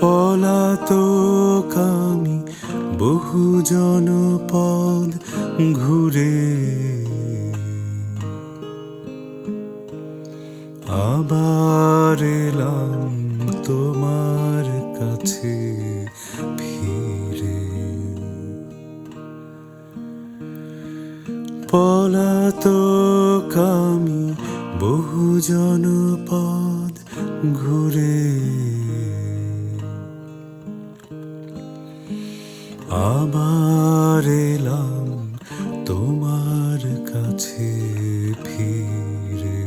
পলাতক আমি বহু জনপদ ঘুরে, আবার এলাম তোমার কাছে ফিরে। পলাতক আমি বহু জনপদ ঘুরে, আবার এলাম তোমার কাছে ফিরে।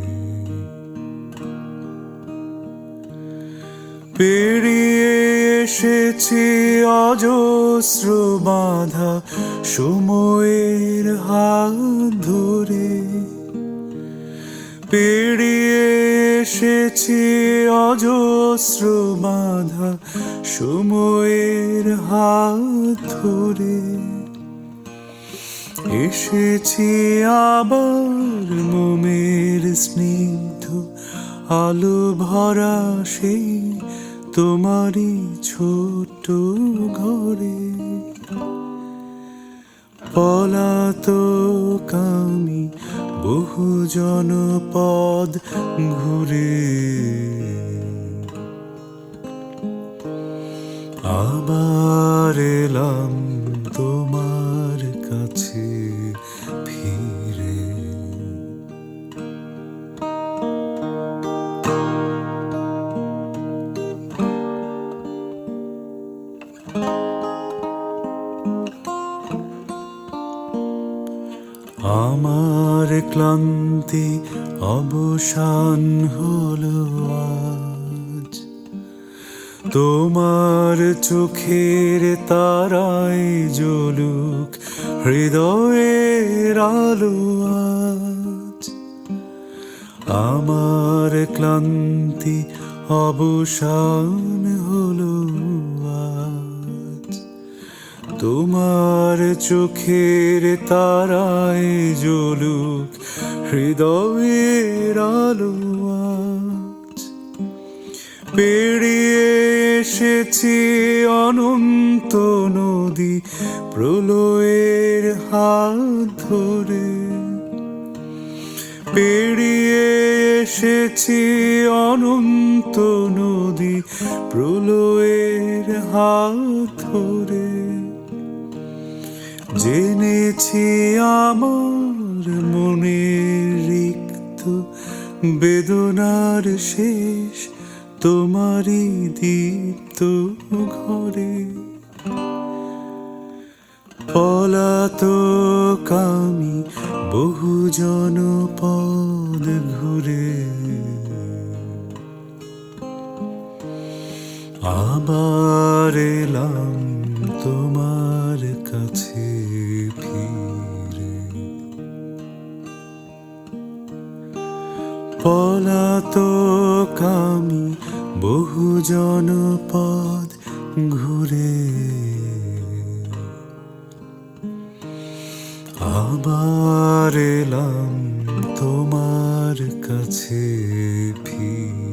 পেরিয়ে এসেছি অজস্র বাধা সময়ের হাত ধরে, পেরিয়ে এসেছি অজস্র বাধা সময়ের হাত ধরে। এসেছি আবার মোমের স্নিগ্ধ আলো ভরা সেই তোমারই ছোট ঘরে। পলাতক আমি বহু জনপদ ঘুরে, আবার এলাম তোমার কাছে ফিরে। আমার ক্লান্তি অবসান হলো আজ, তোমার চোখের তারায় জ্বলুক হৃদয়ের আলো আজ। আমার ক্লান্তি অবসান হলো আজ, তোমার চোখের তারায় জ্বলুক হৃদয়ের আলো আজ। পেরিয়ে এসেছি অনন্ত নদী প্রলয়ের হাত ধরে, পেরিয়ে এসেছি অনন্ত নদী প্রলয়ের হাত ধরে। জেনেছি আমার মনের রিক্ত বেদনার শেষ তোমারই দীপ্ত ঘরে। পলাতক আমি বহু জনপদ ঘুরে, আবার এলাম তোমার কাছে ফিরে। পলাতক আমি বহু জনপদ ঘুরে, আবার এলাম তোমার কাছে ফিরে।